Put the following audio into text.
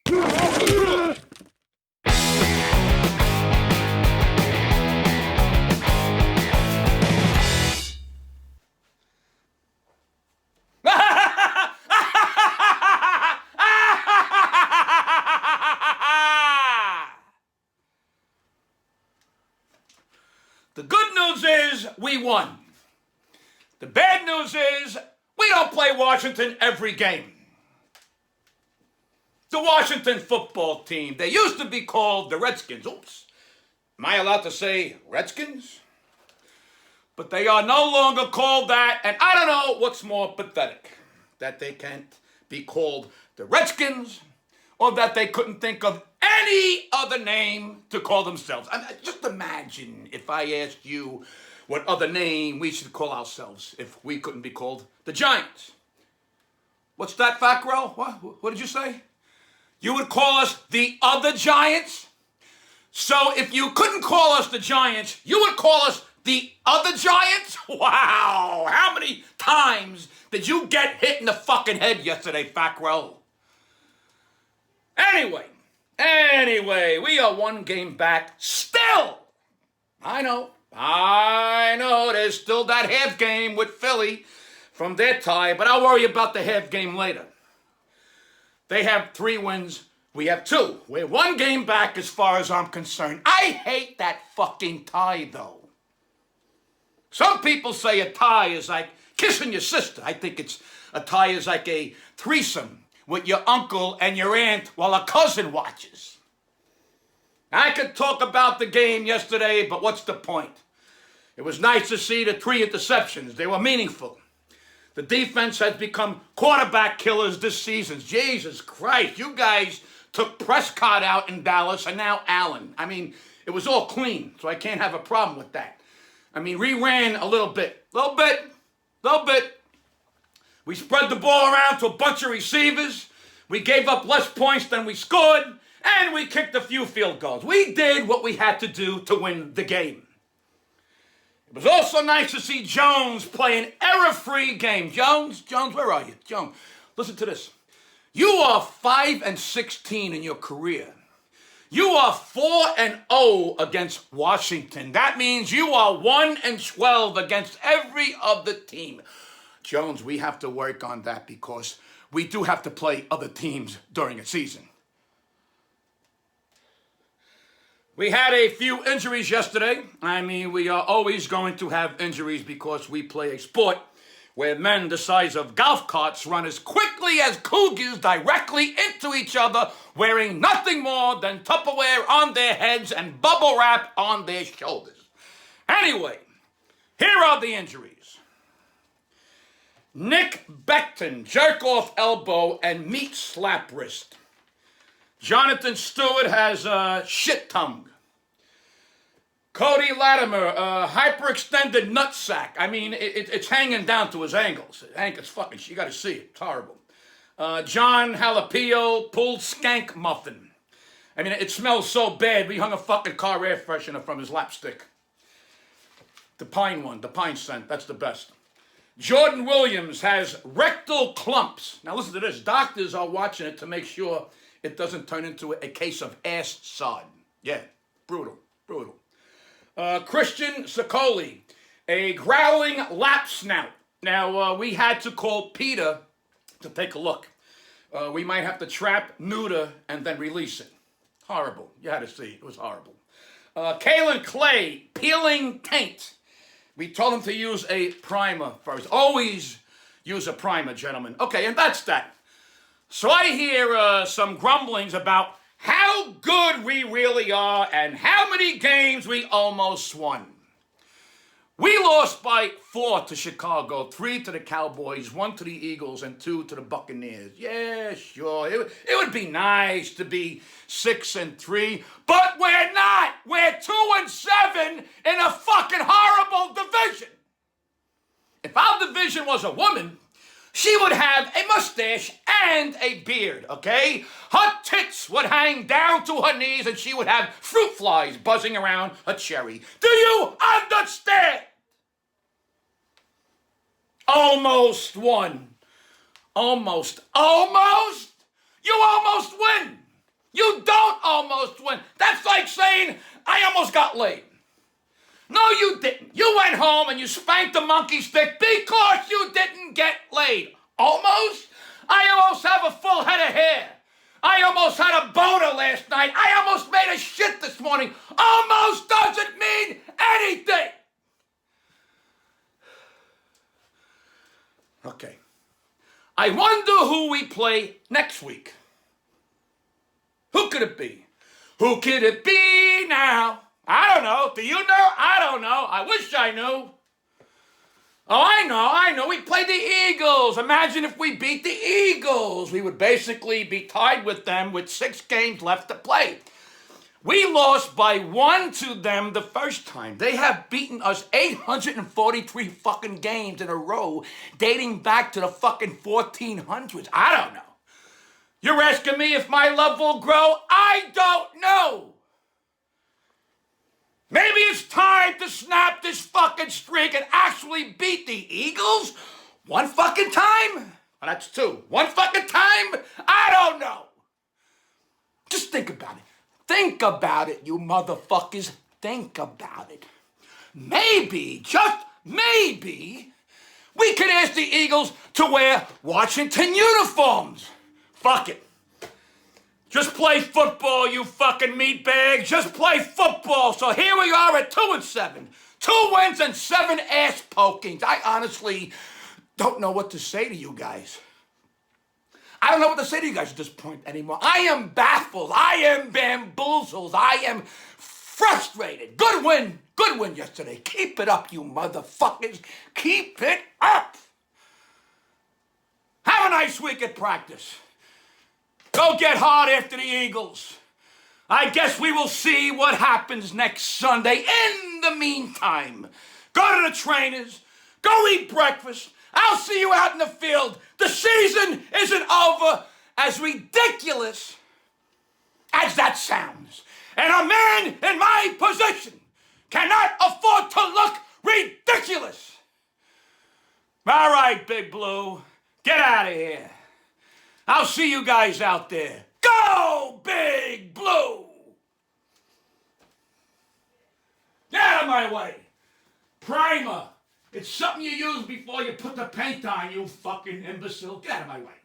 The good news is we won. The bad news is we don't play Washington every game. The Washington football team, they used to be called the Redskins. Oops. Am I allowed to say Redskins? But they are no longer called that, and I don't know what's more pathetic, that they can't be called the Redskins, or that they couldn't think of any other name to call themselves. Just imagine if I asked you what other name we should call ourselves if we couldn't be called the Giants. What's that, Fackrell? What did you say? You would call us the other Giants? So if you couldn't call us the Giants, you would call us the other Giants? Wow! How many times did you get hit in the fucking head yesterday, Fackrell? Anyway, we are one game back still. I know, there's still that half game with Philly from their tie, but I'll worry about the half game later. They have 3 wins, we have 2. We're one game back as far as I'm concerned. I hate that fucking tie, though. Some people say a tie is like kissing your sister. I think a tie is like a threesome with your uncle and your aunt while a cousin watches. I could talk about the game yesterday, but what's the point? It was nice to see the 3 interceptions. They were meaningful. The defense has become quarterback killers this season. Jesus Christ, you guys took Prescott out in Dallas and now Allen. I mean, it was all clean, so I can't have a problem with that. I mean, we ran a little bit. We spread the ball around to a bunch of receivers. We gave up less points than we scored, and we kicked a few field goals. We did what we had to do to win the game. It was also nice to see Jones play an error-free game. Jones, where are you? Jones, listen to this. You are 5-16 in your career. You are 4-0 against Washington. That means you are 1-12 against every other team. Jones, we have to work on that because we do have to play other teams during a season. We had a few injuries yesterday. I mean, we are always going to have injuries because we play a sport where men the size of golf carts run as quickly as cougars directly into each other, wearing nothing more than Tupperware on their heads and bubble wrap on their shoulders. Anyway, here are the injuries. Nick Becton, jerk-off elbow and meat slap wrist. Jonathan Stewart has a shit tongue. Cody Latimer, hyperextended nutsack. I mean, it's hanging down to his ankles. It's fucking, you gotta see it. It's horrible. John Jalapeno, pulled skank muffin. I mean, it smells so bad, we hung a fucking car air freshener from his lapstick. The pine scent, that's the best. Jordan Williams has rectal clumps. Now listen to this. Doctors are watching it to make sure it doesn't turn into a case of ass sod. Yeah, brutal. Christian Sicoli, a growling lap snout. Now, we had to call Peter to take a look. We might have to trap, neuter, and then release it. Horrible. You had to see. It was horrible. Kalen Clay, peeling taint. We told him to use a primer first. Always use a primer, gentlemen. Okay, and that's that. So I hear some grumblings about how good we really are and how many games we almost won. We lost by 4 to Chicago, 3 to the Cowboys, 1 to the Eagles, and 2 to the Buccaneers. Yeah, sure. It would be nice to be 6-3, but we're not. We're 2-7 in a fucking horrible division. If our division was a woman, she would have a mustache and a beard, okay? Her tits would hang down to her knees and she would have fruit flies buzzing around her cherry. Do you understand? Almost won. Almost. You almost win. almost win. That's like saying, I almost got laid. No, you didn't. You went home and you spanked the monkey stick because you didn't get laid. Almost? I almost have a full head of hair. I almost had a boner last night. I almost made a shit this morning. Almost doesn't mean anything. Okay. I wonder who we play next week. Who could it be? Who could it be now? I don't know. Do you know? I don't know. I wish I knew. Oh, I know. We played the Eagles. Imagine if we beat the Eagles. We would basically be tied with them with 6 games left to play. We lost by 1 to them the first time. They have beaten us 843 fucking games in a row, dating back to the fucking 1400s. I don't know. You're asking me if my love will grow? I don't know. Maybe it's time to snap this fucking streak and actually beat the Eagles one fucking time? Well, that's 2. One fucking time? I don't know. Just think about it. Think about it, you motherfuckers. Think about it. Maybe, just maybe, we could ask the Eagles to wear Washington uniforms. Fuck it. Just play football, you fucking meatbag. Just play football. So here we are at 2-7. 2 wins and 7 ass pokings. I honestly don't know what to say to you guys. I don't know what to say to you guys at this point anymore. I am baffled. I am bamboozled. I am frustrated. Good win yesterday. Keep it up, you motherfuckers. Keep it up. Have a nice week at practice. Go get hard after the Eagles. I guess we will see what happens next Sunday. In the meantime, go to the trainers. Go eat breakfast. I'll see you out in the field. The season isn't over, as ridiculous as that sounds. And a man in my position cannot afford to look ridiculous. All right, Big Blue, get out of here. I'll see you guys out there. Go, Big Blue! Get out of my way. Primer. It's something you use before you put the paint on, you fucking imbecile. Get out of my way.